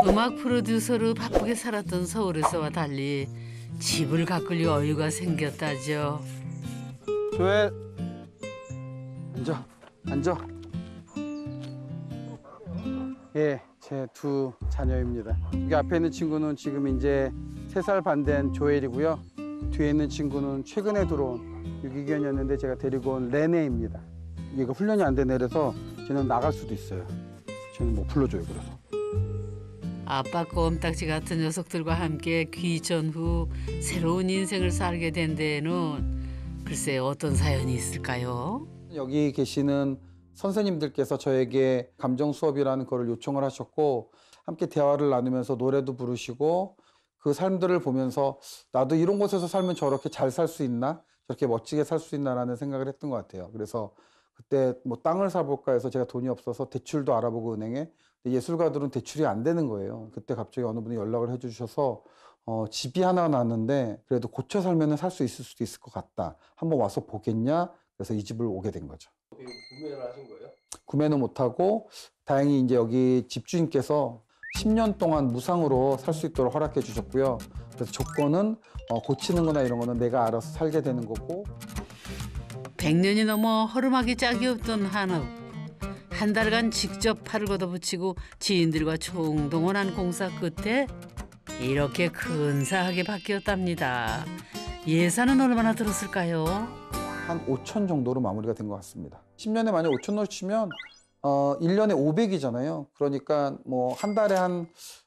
음악 프로듀서로 바쁘게 살았던 서울에서와 달리 집을 가꿀 여유가 생겼다죠. 조엘, 앉아. 예, 제 두 자녀입니다. 여기 앞에 있는 친구는 지금 이제 3살 반 된 조엘이고요. 뒤에 있는 친구는 최근에 들어온 유기견이었는데 제가 데리고 온 레네입니다. 얘가 훈련이 안 된 애라서 쟤는 나갈 수도 있어요. 쟤는 못 불러줘요, 그래서. 아빠 껌딱지 같은 녀석들과 함께 귀전 후 새로운 인생을 살게 된 데에는 글쎄 어떤 사연이 있을까요? 여기 계시는 선생님들께서 저에게 감정 수업이라는 거를 요청을 하셨고 함께 대화를 나누면서 노래도 부르시고 그 삶들을 보면서 나도 이런 곳에서 살면 저렇게 잘 살 수 있나? 저렇게 멋지게 살 수 있나라는 생각을 했던 것 같아요. 그래서 그때 뭐 땅을 사볼까 해서 제가 돈이 없어서 대출도 알아보고 은행에 예술가들은 대출이 안 되는 거예요. 그때 갑자기 어느 분이 연락을 해주셔서 집이 하나 났는데 그래도 고쳐 살면 살 수 있을 수도 있을 것 같다. 한번 와서 보겠냐? 그래서 이 집을 오게 된 거죠. 구매를 하신 거예요? 구매는 못하고 다행히 이제 여기 집주인께서 10년 동안 무상으로 살 수 있도록 허락해 주셨고요. 그래서 조건은 고치는 거나 이런 거는 내가 알아서 살게 되는 거고. 100년이 넘어 허름하기 짝이 없던 한옥. 한 달간 직접 팔을 걷어붙이고 지인들과 총동원한 공사 끝에 이렇게 근사하게 바뀌었답니다. 예산은 얼마나 들었을까요? 한 5천 정도로 마무리가 된 것 같습니다. 10년에 만약 5천을 치면 1년에 500이잖아요. 그러니까 뭐 한 달에 한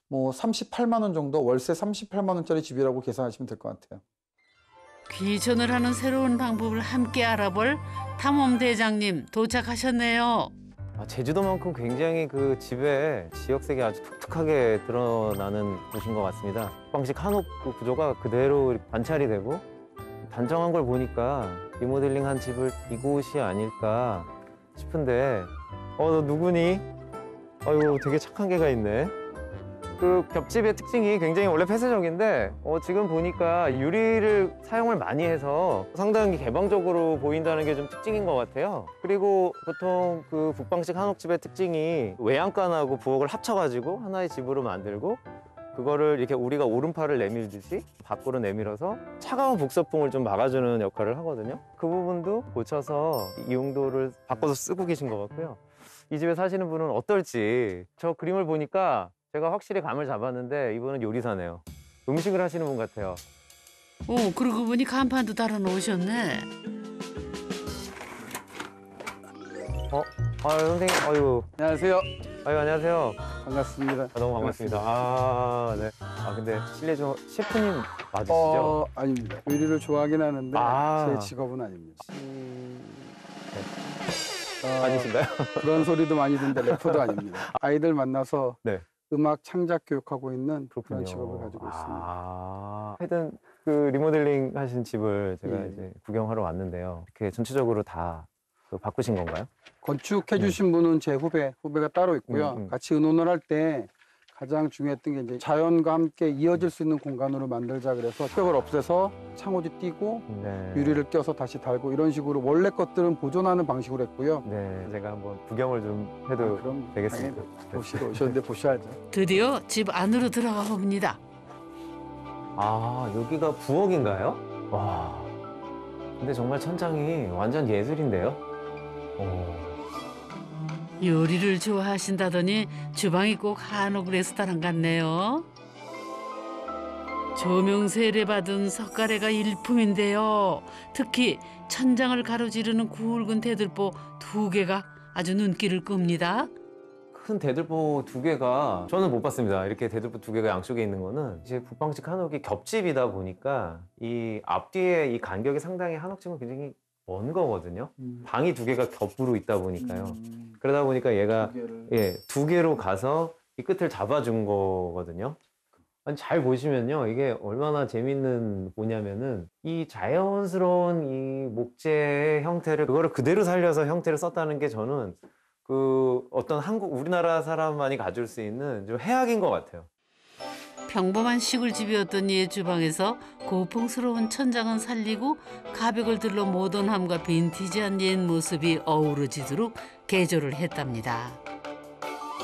뭐 38만 원 정도, 월세 38만 원짜리 집이라고 계산하시면 될 것 같아요. 귀촌을 하는 새로운 방법을 함께 알아볼 탐험대장님 도착하셨네요. 제주도만큼 굉장히 그 집에 지역색이 아주 독특하게 드러나는 곳인 것 같습니다. 북방식 한옥 그 구조가 그대로 관찰이 되고 단정한 걸 보니까 리모델링한 집을 이곳이 아닐까 싶은데 너 누구니? 아유 되게 착한 개가 있네. 그 겹집의 특징이 굉장히 원래 폐쇄적인데 지금 보니까 유리를 사용을 많이 해서 상당히 개방적으로 보인다는 게 좀 특징인 것 같아요. 그리고 보통 그 북방식 한옥집의 특징이 외양간하고 부엌을 합쳐가지고 하나의 집으로 만들고 그거를 이렇게 우리가 오른팔을 내밀듯이 밖으로 내밀어서 차가운 북서풍을 좀 막아주는 역할을 하거든요. 그 부분도 고쳐서 이 용도를 바꿔서 쓰고 계신 것 같고요. 이 집에 사시는 분은 어떨지 저 그림을 보니까 제가 확실히 감을 잡았는데 이분은 요리사네요. 음식을 하시는 분 같아요. 그러고 보니 간판도 달아놓으셨네. 선생님, 아유. 안녕하세요. 아유, 안녕하세요. 반갑습니다. 너무 반갑습니다. 네. 근데 실례 좀 셰프님 맞으시죠? 아닙니다. 요리를 좋아하긴 하는데 제 직업은 아닙니다. 아니신가요? 그런 소리도 많이 듣는데 래퍼도 아닙니다. 아이들 만나서 네. 음악 창작 교육하고 있는 그렇군요. 그런 직업을 가지고 있습니다. 하여튼 그 리모델링 하신 집을 제가 예. 이제 구경하러 왔는데요. 이렇게 전체적으로 다 바꾸신 건가요? 건축해 주신 분은 제 후배가 따로 있고요. 같이 의논을 할 때 가장 중요했던 게 이제 자연과 함께 이어질 수 있는 공간으로 만들자 그래서 벽을 없애서 창호지 띄고 네. 유리를 껴서 다시 달고 이런 식으로 원래 것들은 보존하는 방식으로 했고요. 네, 제가 한번 구경을 좀 해도 그럼 되겠습니다. 당연히 보시러 오셨는데 보셔야죠. 드디어 집 안으로 들어가 봅니다. 여기가 부엌인가요? 와, 근데 정말 천장이 완전 예술인데요? 요리를 좋아하신다더니 주방이 꼭 한옥 레스토랑 같네요. 조명 세례받은 석가래가 일품인데요. 특히 천장을 가로지르는 굵은 대들보 2개가 아주 눈길을 끕니다. 큰 대들보 2개가 저는 못 봤습니다. 이렇게 대들보 2개가 양쪽에 있는 거는 이제 북방식 한옥이 겹집이다 보니까 이 앞뒤에 이 간격이 상당히 한옥집은 굉장히 먼 거거든요. 방이 2개가 겹으로 있다 보니까요. 그러다 보니까 얘가 2개로 가서 이 끝을 잡아준 거거든요. 아니, 잘 보시면요, 이게 얼마나 재밌는 뭐냐면은 이 자연스러운 이 목재의 형태를 그거를 그대로 살려서 형태를 썼다는 게 저는 그 어떤 우리나라 사람만이 가질 수 있는 좀 해악인 것 같아요. 평범한 시골집이었던 옛 주방에서 고풍스러운 천장은 살리고 가벽을 들러 모던함과 빈티지한 옛 모습이 어우러지도록 개조를 했답니다.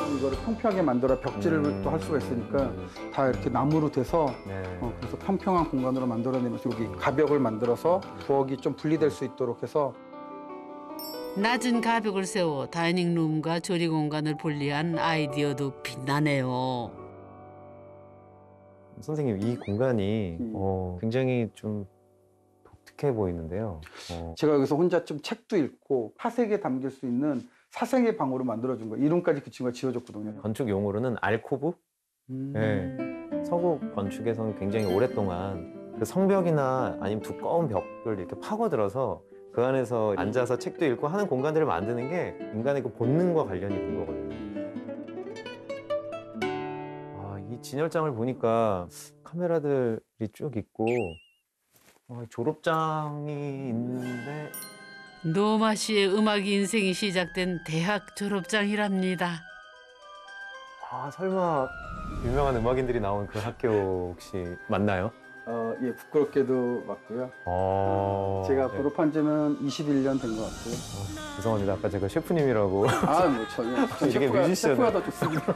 이거를 평평하게 만들어 벽지를 또 할 수가 있으니까 다 이렇게 나무로 돼서 네. 그래서 평평한 공간으로 만들어내면서 여기 가벽을 만들어서 부엌이 좀 분리될 수 있도록 해서 낮은 가벽을 세워 다이닝룸과 조리 공간을 분리한 아이디어도 빛나네요. 선생님, 이 공간이 굉장히 좀 독특해 보이는데요. 제가 여기서 혼자 좀 책도 읽고 사색에 담길 수 있는 사색의 방으로 만들어준 거예요. 이름까지 그 친구가 지어줬거든요. 건축 용어로는 알코브? 네. 서구 건축에서는 굉장히 오랫동안 그 성벽이나 아니면 두꺼운 벽을 이렇게 파고들어서 그 안에서 앉아서 책도 읽고 하는 공간들을 만드는 게 인간의 그 본능과 관련이 있는 거거든요. 이 진열장을 보니까 카메라들이 쭉 있고 졸업장이 있는데 노마 씨의 음악 인생이 시작된 대학 졸업장이랍니다. 설마 유명한 음악인들이 나온 그 학교 혹시 맞나요? 예, 부끄럽게도 맞고요. 제가 졸업한 지는 21년 된 것 같고요. 죄송합니다. 아까 제가 셰프님이라고. 뭐 전혀. 되게 뮤지션. 셰프가 더 좋습니다.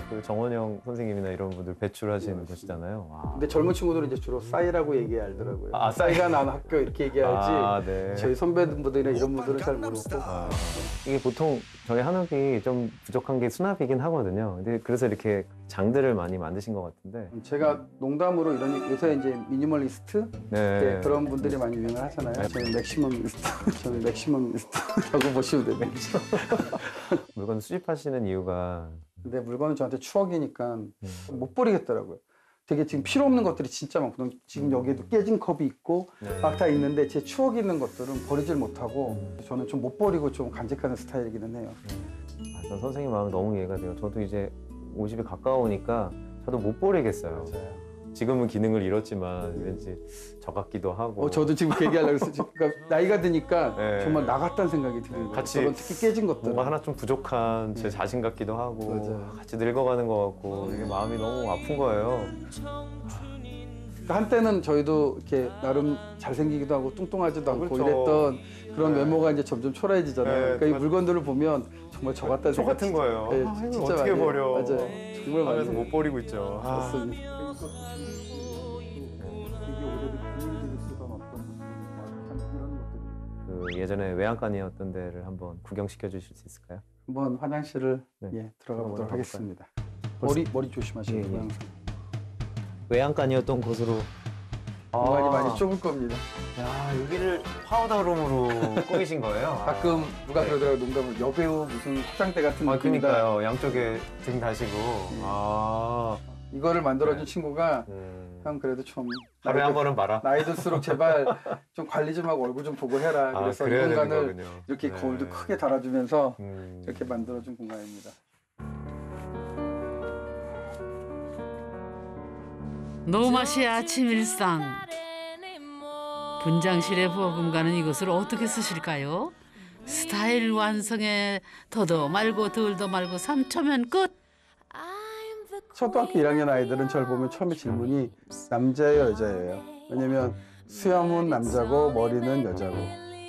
그 정원영 선생님이나 이런 분들 배출하시는 곳이잖아요. 근데 젊은 친구들은 이제 주로 싸이라고 얘기 알더라고요. 싸이. 싸이가 나는 학교 이렇게 얘기하지. 네. 저희 선배들이나 이런 분들은 잘 모르고. 이게 보통 저희 한옥이 좀 부족한 게 수납이긴 하거든요. 근데 그래서 이렇게 장들을 많이 만드신 것 같은데. 제가 농담으로 이런 요새 이제 미니멀리스트 네, 그런 분들이 많이 유행을 하잖아요. 저는 맥시멈리스트라고 보시면 됩니다. 물건 수집하시는 이유가 근데 물건은 저한테 추억이니까 못 버리겠더라고요. 되게 지금 필요 없는 것들이 진짜 많거든요. 지금 여기에도 깨진 컵이 있고 막 다 있는데 제 추억이 있는 것들은 버리질 못하고 저는 좀 못 버리고 좀 간직하는 스타일이기는 해요. 전 선생님 마음이 너무 이해가 돼요. 저도 이제 50이 가까우니까 저도 못 버리겠어요. 맞아요. 지금은 기능을 잃었지만 왠지 저 같기도 하고. 저도 지금 그 얘기하려고 했어요. 그러니까 나이가 드니까 네. 정말 나갔다는 생각이 드는 거예요. 같이 저런 특히 깨진 것들. 뭔가 하나 좀 부족한 제 자신 같기도 하고 맞아요. 같이 늙어가는 것 같고 이게 마음이 너무 아픈 거예요. 그러니까 한때는 저희도 이렇게 나름 잘생기기도 하고 뚱뚱하지도 않고 그렇죠. 이랬던 그런 네. 외모가 이제 점점 초라해지잖아요. 네, 그러니까 이 물건들을 보면 정말 저 같다는 저 생각이 같은 거예요. 네, 이걸 진짜 어떻게 많이 해요. 버려. 맞아요. 정말 많이 하면서 해요. 못 버리고 있죠. 맞습니다. 되게 오래된 부모님들이 쓰던 어떤 이런 것들이 그 예전에 외양간이었던 데를 한번 구경시켜 주실 수 있을까요? 한번 화장실을 네. 들어가 보도록 한번 하겠습니다. 벌써- 머리 조심하시고 예, 예. 항상. 외양간이었던 곳으로. 공간이 많이 좁을 겁니다. 야, 여기를 파우더룸으로 꾸미신 거예요? 가끔 누가 네. 그러더라고요. 농담을 여배우 무슨 화장대 같은 느낌이다. 그러니까요. 양쪽에 등 다시고. 이거를 만들어준 친구가 형 그래도 좀 하루에 한 번은 봐라. 나이 들수록 제발 좀 관리 좀 하고 얼굴 좀 보고 해라. 그래서 이 그래야 되는 공간을 거군요. 이렇게 네. 거울도 크게 달아주면서 음. 이렇게 만들어준 공간입니다. 노마 씨의 아침 일상. 분장실의 부엌 공간은 이것을 어떻게 쓰실까요? 스타일 완성에 더도 말고 덜도 말고 3초면 끝. 초등학교 1학년 아이들은 저를 보면 처음에 질문이 남자예요, 여자예요? 왜냐면 수염은 남자고 머리는 여자고.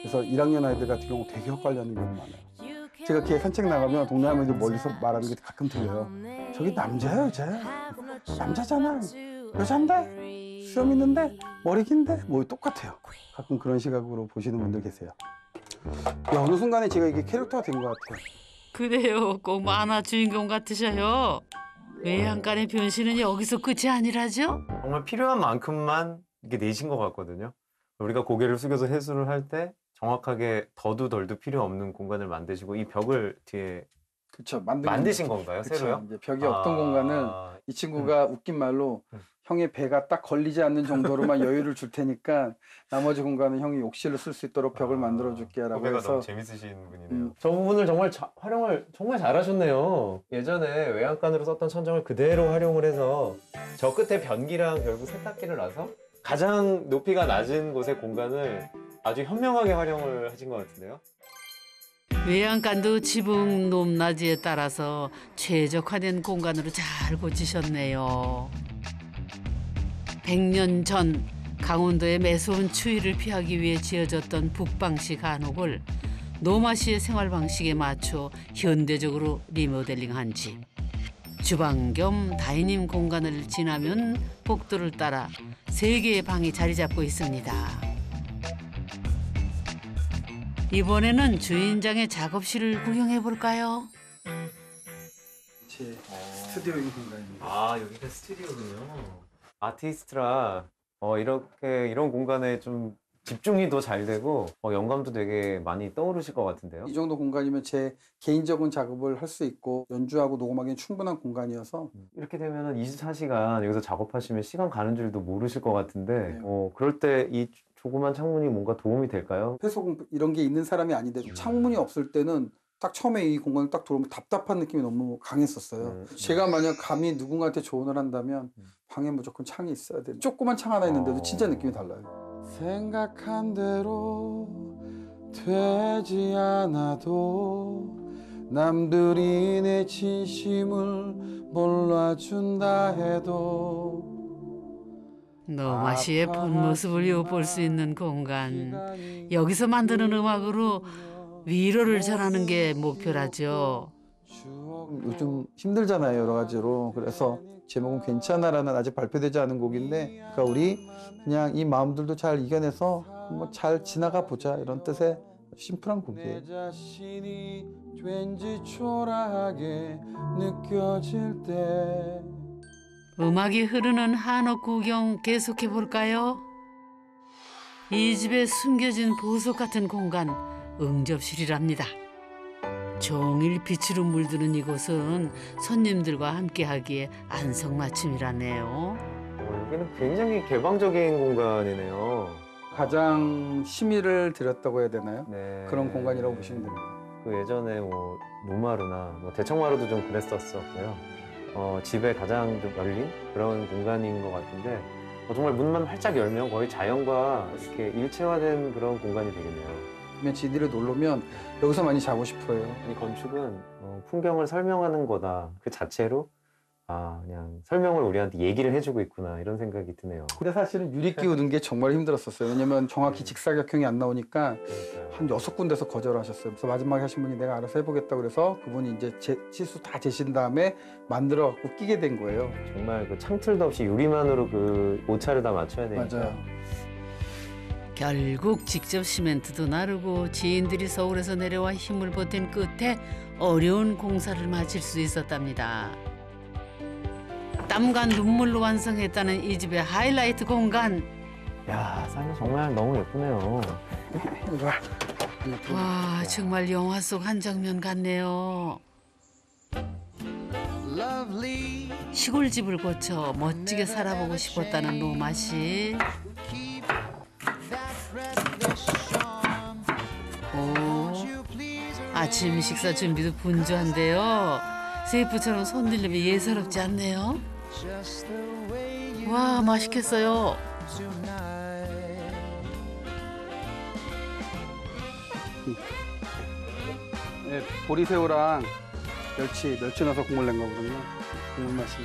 그래서 1학년 아이들 같은 경우 되게 헷갈려하는 경우가 많아요. 제가 이렇게 산책 나가면 동네 할머니들 멀리서 말하는 게 가끔 들려요. 저기 남자야, 여자야? 남자잖아. 여잔데? 수염 있는데? 머리 긴데? 뭐 똑같아요. 가끔 그런 시각으로 보시는 분들 계세요. 어느 순간에 제가 이게 캐릭터가 된 것 같아요. 그래요. 꼭 만화 주인공 같으셔요. 외양간의 변신은 여기서 끝이 아니라죠? 정말 필요한 만큼만 이렇게 내신 것 같거든요. 우리가 고개를 숙여서 해수를 할 때 정확하게 더도 덜도 필요 없는 공간을 만드시고 이 벽을 뒤에 그렇죠. 만드신 건가요? 그쵸. 새로요? 이제 벽이 없던 공간을 이 친구가 웃긴 말로 형의 배가 딱 걸리지 않는 정도로만 여유를 줄 테니까 나머지 공간은 형이 욕실을 쓸 수 있도록 벽을 만들어 줄게라고 후배가 해서 너무 재밌으신 분이네요. 저 부분을 정말 활용을 정말 잘하셨네요. 예전에 외양간으로 썼던 천정을 그대로 활용을 해서 저 끝에 변기랑 결국 세탁기를 놔서 가장 높이가 낮은 곳의 공간을 아주 현명하게 활용을 하신 것 같은데요. 외양간도 지붕 높낮이에 따라서 최적화된 공간으로 잘 고치셨네요. 100년 전 강원도의 매서운 추위를 피하기 위해 지어졌던 북방식 한옥을 노마 씨의 생활 방식에 맞춰 현대적으로 리모델링한 집. 주방 겸 다이닝 공간을 지나면 복도를 따라 3개의 방이 자리 잡고 있습니다. 이번에는 주인장의 작업실을 구경해 볼까요? 제 스튜디오인 공간입니다. 아, 여기가 스튜디오군요. 아티스트라 이렇게 이런 공간에 좀 집중이 더 잘 되고 영감도 되게 많이 떠오르실 것 같은데요. 이 정도 공간이면 제 개인적인 작업을 할 수 있고 연주하고 녹음하기엔 충분한 공간이어서 이렇게 되면은 24시간 여기서 작업하시면 시간 가는 줄도 모르실 것 같은데 네. 그럴 때 이 조그만 창문이 뭔가 도움이 될까요? 회속 이런 게 있는 사람이 아닌데 창문이 없을 때는 딱 처음에 이 공간을 딱 들어오면 답답한 느낌이 너무 강했었어요. 제가 만약 감히 누군가한테 조언을 한다면 방에 무조건 창이 있어야 돼. 조그만 창 하나 있는데도 진짜 느낌이 달라요. 생각한 대로 되지 않아도 남들이 내 진심을 몰라준다 해도 노마 씨의 본 모습을 엿볼 수 있는 공간. 여기서 만드는 음악으로 위로를 전하는 게 목표라죠. 요즘 힘들잖아요, 여러 가지로. 그래서 제목은 괜찮아라는 아직 발표되지 않은 곡인데, 그러니까 우리 그냥 이 마음들도 잘 이겨내서 뭐 잘 지나가 보자 이런 뜻의 심플한 곡이에요. 내 자신이 왠지 초라하게 느껴질 때. 음악이 흐르는 한옥 구경 계속해 볼까요? 이 집에 숨겨진 보석 같은 공간, 응접실이랍니다. 종일 빛으로 물드는 이곳은 손님들과 함께하기에 안성맞춤이라네요. 여기는 굉장히 개방적인 공간이네요. 가장 심의를 들였다고 해야 되나요? 네. 그런 공간이라고 보시면 됩니다. 그 예전에 뭐 노마루나 뭐 대청마루도 좀 그랬었고요. 집에 가장 좀 열린 그런 공간인 것 같은데 정말 문만 활짝 열면 거의 자연과 이렇게 일체화된 그런 공간이 되겠네요. 그러면 지디를 놀러면 여기서 많이 자고 싶어요. 이 건축은 풍경을 설명하는 거다 그 자체로 그냥 설명을 우리한테 얘기를 해주고 있구나 이런 생각이 드네요. 근데 사실은 유리 끼우는 게 정말 힘들었었어요. 왜냐면 정확히 직사각형이 안 나오니까 한 6군데서 거절하셨어요. 그래서 마지막에 하신 분이 내가 알아서 해보겠다고 그래서 그분이 이제 치수 다 재신 다음에 만들어 갖고 끼게 된 거예요. 정말 그 창틀도 없이 유리만으로 그 오차를 다 맞춰야 되니까. 맞아요. 결국 직접 시멘트도 나르고 지인들이 서울에서 내려와 힘을 보탠 끝에 어려운 공사를 마칠 수 있었답니다. 땀과 눈물로 완성했다는 이 집의 하이라이트 공간. 야, 사장님 정말 너무 예쁘네요. 와, 정말 영화 속 한 장면 같네요. 시골집을 고쳐 멋지게 살아보고 싶었다는 노마 씨. 오, 아침 식사 준비도 분주한데요. 셰프처럼 손들림이 예사롭지 않네요. 와, 맛있겠어요. 네, 보리새우랑 멸치 넣어서 국물 낸 거거든요. 국물 맛이.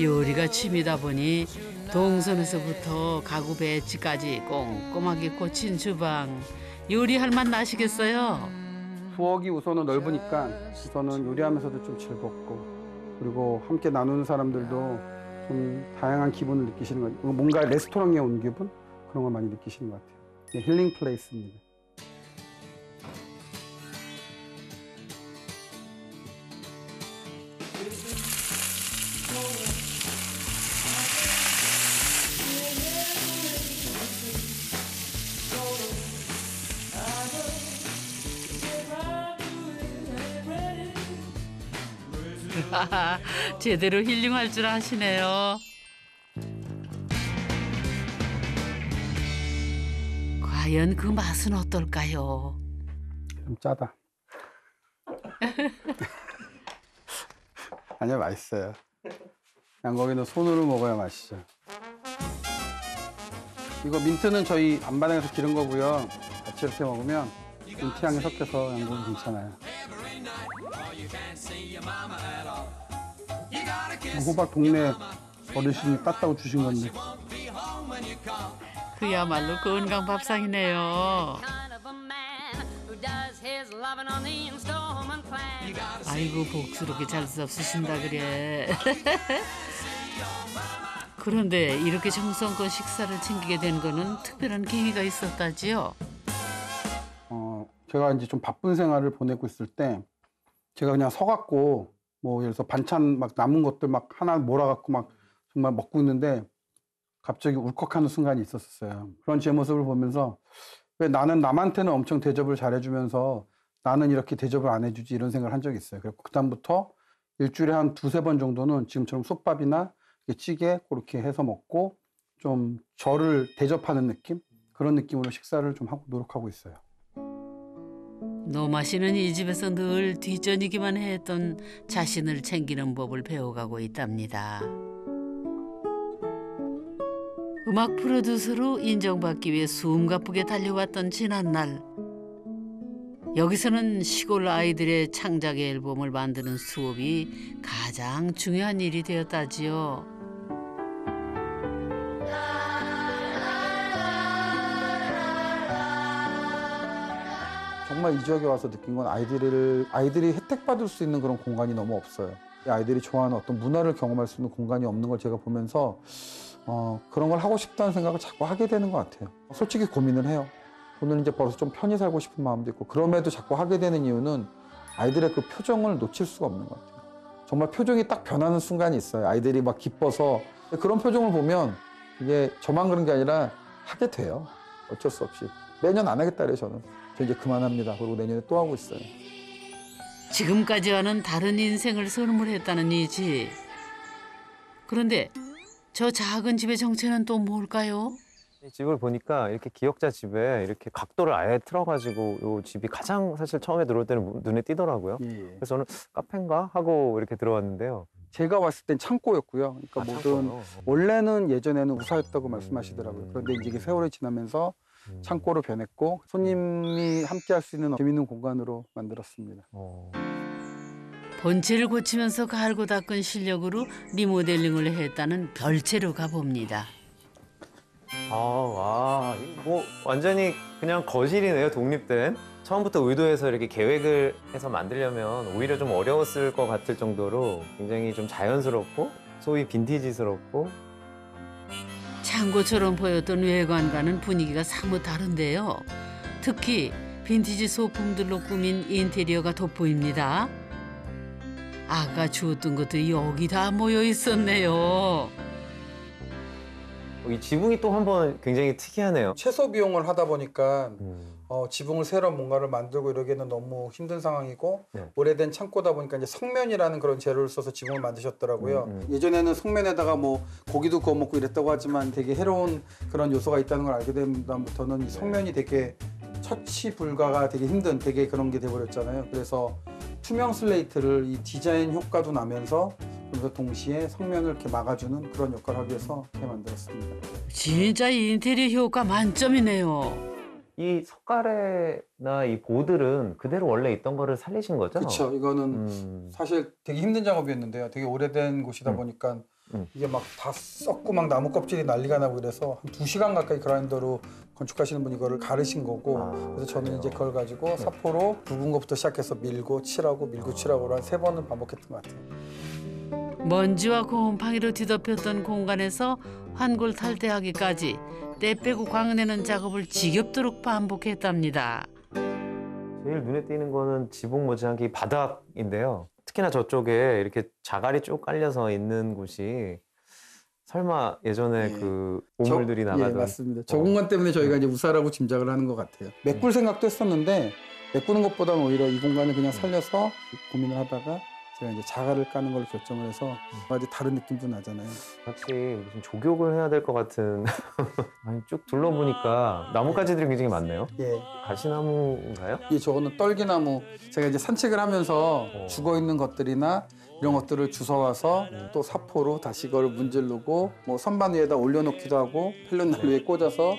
요리가 취미다 보니 동선에서부터 가구 배치까지 꼼꼼하게 고친 주방. 요리할 맛 나시겠어요? 부엌이 우선은 넓으니까 우선은 요리하면서도 좀 즐겁고 그리고 함께 나누는 사람들도 좀 다양한 기분을 느끼시는 것 같아요. 뭔가 레스토랑에 온 기분? 그런 걸 많이 느끼시는 것 같아요. 네, 힐링 플레이스입니다. 제대로 힐링할 줄 아시네요. 과연 그 맛은 어떨까요? 좀 짜다. 아니요, 맛있어요. 양고기는 손으로 먹어야 맛있죠. 이거 민트는 저희 안반항에서 기른 거고요. 같이 이렇게 먹으면 민트 향이 섞여서 양고기 괜찮아요. 호박 동네 어르신이 땄다고 주신 건데. 그야말로 건강 밥상이네요. 아이고 복스럽게 잘 쓰신다 그래. 그런데 이렇게 정성껏 식사를 챙기게 된 거는 특별한 계기가 있었다지요. 제가 이제 좀 바쁜 생활을 보내고 있을 때 제가 그냥 서갖고 뭐 예를 들어서 반찬 막 남은 것들 막 하나 몰아갖고 막 정말 먹고 있는데 갑자기 울컥하는 순간이 있었어요. 그런 제 모습을 보면서 왜 나는 남한테는 엄청 대접을 잘해주면서 나는 이렇게 대접을 안 해주지 이런 생각을 한 적이 있어요. 그래서 그다음부터 일주일에 한 두세 번 정도는 지금처럼 솥밥이나 찌개 그렇게 해서 먹고 좀 저를 대접하는 느낌? 그런 느낌으로 식사를 좀 하고 노력하고 있어요. 노마 씨는 이 집에서 늘 뒷전이기만 했던 자신을 챙기는 법을 배워가고 있답니다. 음악 프로듀서로 인정받기 위해 숨가쁘게 달려왔던 지난날. 여기서는 시골 아이들의 창작의 앨범을 만드는 수업이 가장 중요한 일이 되었다지요. 정말 이 지역에 와서 느낀 건 아이들이 혜택받을 수 있는 그런 공간이 너무 없어요. 이 아이들이 좋아하는 어떤 문화를 경험할 수 있는 공간이 없는 걸 제가 보면서 그런 걸 하고 싶다는 생각을 자꾸 하게 되는 것 같아요. 솔직히 고민을 해요. 돈을 이제 벌어서 좀 편히 살고 싶은 마음도 있고 그럼에도 자꾸 하게 되는 이유는 아이들의 그 표정을 놓칠 수가 없는 것 같아요. 정말 표정이 딱 변하는 순간이 있어요. 아이들이 막 기뻐서 그런 표정을 보면 이게 저만 그런 게 아니라 하게 돼요. 어쩔 수 없이. 매년 안 하겠다 그래요 저는. 저 이제 그만합니다. 그리고 내년에 또 하고 있어요. 지금까지와는 다른 인생을 선물했다는 이 집. 그런데 저 작은 집의 정체는 또 뭘까요? 이 집을 보니까 이렇게 기역자 집에 이렇게 각도를 아예 틀어가지고 이 집이 가장 사실 처음에 들어올 때는 눈에 띄더라고요. 예. 그래서 저는 카페인가 하고 이렇게 들어왔는데요. 제가 왔을 땐 창고였고요. 그러니까 모든 창고요? 원래는 예전에는 우사였다고 말씀하시더라고요. 그런데 이제 이게 세월이 지나면서 창고로 변했고 손님이 함께 할 수 있는 재밌는 공간으로 만들었습니다. 본체를 고치면서 갈고 닦은 실력으로 리모델링을 했다는 별채로 가봅니다. 와, 뭐 완전히 그냥 거실이네요, 독립된. 처음부터 의도해서 이렇게 계획을 해서 만들려면 오히려 좀 어려웠을 것 같을 정도로 굉장히 좀 자연스럽고 소위 빈티지스럽고. 창고처럼 보였던 외관과는 분위기가 사뭇 다른데요. 특히 빈티지 소품들로 꾸민 인테리어가 돋보입니다. 아까 주웠던 것들이 여기 다 모여 있었네요. 이 지붕이 또 한번 굉장히 특이하네요. 최소 비용을 하다 보니까 지붕을 새로 뭔가를 만들고 이러기에는 너무 힘든 상황이고 네. 오래된 창고다 보니까 이제 성면이라는 그런 재료를 써서 지붕을 만드셨더라고요. 예전에는 성면에다가 뭐 고기도 구워 먹고 이랬다고 하지만 되게 해로운 그런 요소가 있다는 걸 알게 된 다음부터는 이 성면이 되게 처치 불가가 되게 힘든 되게 그런 게 돼버렸잖아요. 그래서 투명 슬레이트를 이 디자인 효과도 나면서 그래서 동시에 성면을 이렇게 막아주는 그런 역할을 하기 위해서 이렇게 만들었습니다. 진짜 인테리어 효과 만점이네요. 이 석가래나 이 보들은 그대로 원래 있던 거를 살리신 거죠? 그렇죠. 이거는 사실 되게 힘든 작업이었는데요. 되게 오래된 곳이다 보니까 이게 막 다 썩고 막 나무 껍질이 난리가 나고 그래서 한 2시간 가까이 그라인더로 건축하시는 분이 이거를 가르신 거고 그래서 저는 이제 그걸 가지고 사포로 굵은 것부터 시작해서 밀고 칠하고 밀고 칠하고 한 3번을 반복했던 것 같아요. 먼지와 곰팡이로 뒤덮였던 공간에서 환골 탈퇴하기까지 때 빼고 광내는 작업을 지겹도록 반복했답니다. 제일 눈에 띄는 거는 지붕 못지않게 이 바닥인데요. 특히나 저쪽에 이렇게 자갈이 쭉 깔려서 있는 곳이 설마 예전에 예. 그 보물들이 나가던. 예, 맞습니다. 저 공간 때문에 저희가 이제 우사라고 짐작을 하는 것 같아요. 메꿀 생각도 했었는데 메꾸는 것보다는 오히려 이 공간을 그냥 살려서 고민을 하다가 제가 이제 자갈을 까는 걸 결정을 해서 아주 다른 느낌도 나잖아요. 같이 무슨 조격을 해야 될 것 같은. 아니, 쭉 둘러보니까 나뭇가지들이 굉장히 많네요. 예. 가시나무인가요? 이 저거는 떨기나무. 제가 이제 산책을 하면서 죽어 있는 것들이나 이런 것들을 주워와서 또 사포로 다시 그걸 문지르고 뭐 선반 위에다 올려놓기도 하고 펠론날 위에 꽂아서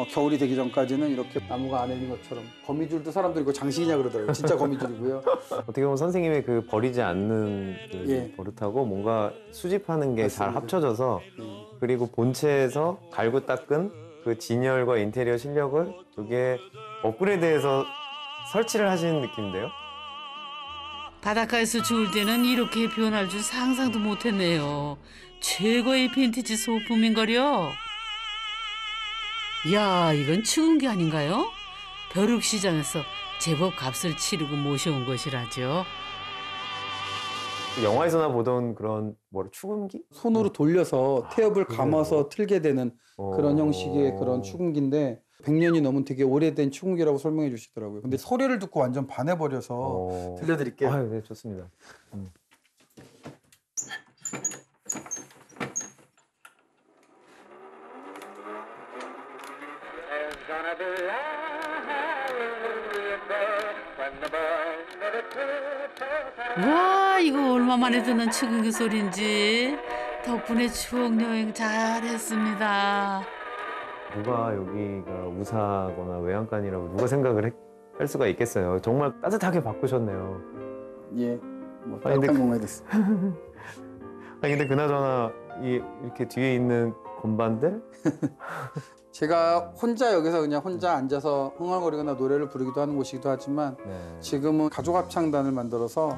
겨울이 되기 전까지는 이렇게 나무가 안에 있는 것처럼 거미줄도 사람들이 이거 장식이냐 그러더라고요. 진짜 거미줄이고요. 어떻게 보면 선생님의 그 버리지 않는 그 예. 버릇하고 뭔가 수집하는 게 잘 맞습니다. 합쳐져서 그리고 본체에서 갈고 닦은 그 진열과 인테리어 실력을 이게 업그레이드해서 설치를 하시는 느낌인데요. 바닷가에서 죽을 때는 이렇게 변할 줄 상상도 못했네요. 최고의 빈티지 소품인걸요. 야, 이건 축음기 아닌가요? 벼룩시장에서 제법 값을 치르고 모셔온 것이라죠. 영화에서나 보던 그런 축음기? 손으로 돌려서 태엽을 그래요? 감아서 틀게 되는 그런 어. 형식의 그런 축음기인데 100년이 넘은 되게 오래된 축음기라고 설명해 주시더라고요. 근데 소리를 듣고 완전 반해버려서 들려드릴게요. 아유, 네, 좋습니다. 와, 이거 얼마 만에 듣는 축음기 소리인지. 덕분에 추억 여행 잘했습니다. 누가 여기가 우사거나 외양간이라고 누가 생각을 할 수가 있겠어요. 정말 따뜻하게 바꾸셨네요. 예, 뭐 아니, 근데 따뜻한 공간이 됐습니다. 아니 근데 그나저나 이렇게 뒤에 있는 건반들? 제가 혼자 여기서 그냥 혼자 앉아서 흥얼거리거나 노래를 부르기도 하는 곳이기도 하지만 네. 지금은 가족 합창단을 만들어서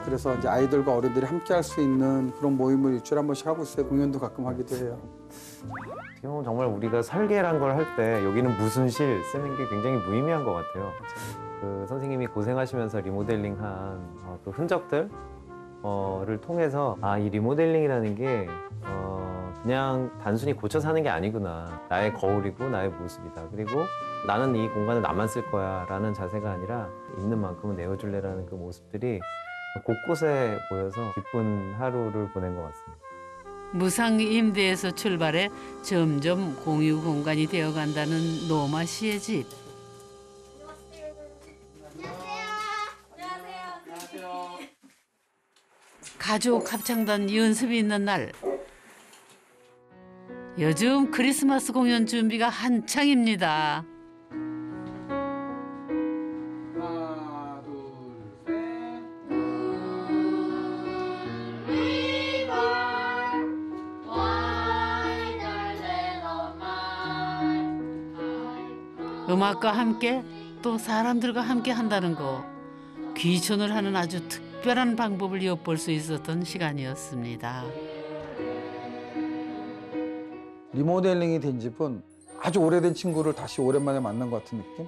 그래서 이제 아이들과 어른들이 함께 할 수 있는 그런 모임을 일주일에 한 번씩 하고 있어요. 공연도 가끔 하기도 해요. 지금 정말 우리가 설계란 걸 할 때 여기는 무슨 실 쓰는 게 굉장히 무의미한 것 같아요. 그 선생님이 고생하시면서 리모델링한 그 흔적들 를 통해서 이 리모델링이라는 게 그냥 단순히 고쳐 사는 게 아니구나. 나의 거울이고 나의 모습이다. 그리고 나는 이 공간을 나만 쓸 거야 라는 자세가 아니라 있는 만큼은 내어줄래라는 그 모습들이 곳곳에 보여서 기쁜 하루를 보낸 것 같습니다. 무상 임대에서 출발해 점점 공유 공간이 되어간다는 노마 씨의 집. 가족 합창단 연습이 있는 날. 요즘 크리스마스 공연 준비가 한창입니다. 하나, 둘, 셋. 음악과 함께 또 사람들과 함께 한다는 거. 귀촌을 하는 아주 특별한 방법을 엿볼 수 있었던 시간이었습니다. 리모델링이 된 집은 아주 오래된 친구를 다시 오랜만에 만난 것 같은 느낌?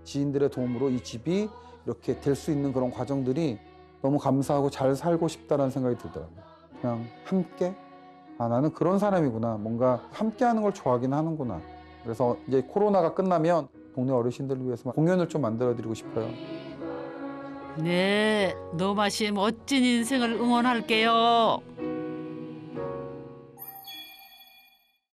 지인들의 도움으로 이 집이 이렇게 될 수 있는 그런 과정들이 너무 감사하고 잘 살고 싶다는 생각이 들더라고요. 그냥 함께? 나는 그런 사람이구나. 뭔가 함께 하는 걸 좋아하긴 하는구나. 그래서 이제 코로나가 끝나면 동네 어르신들을 위해서 공연을 좀 만들어 드리고 싶어요. 네, 노마 씨의 멋진 인생을 응원할게요.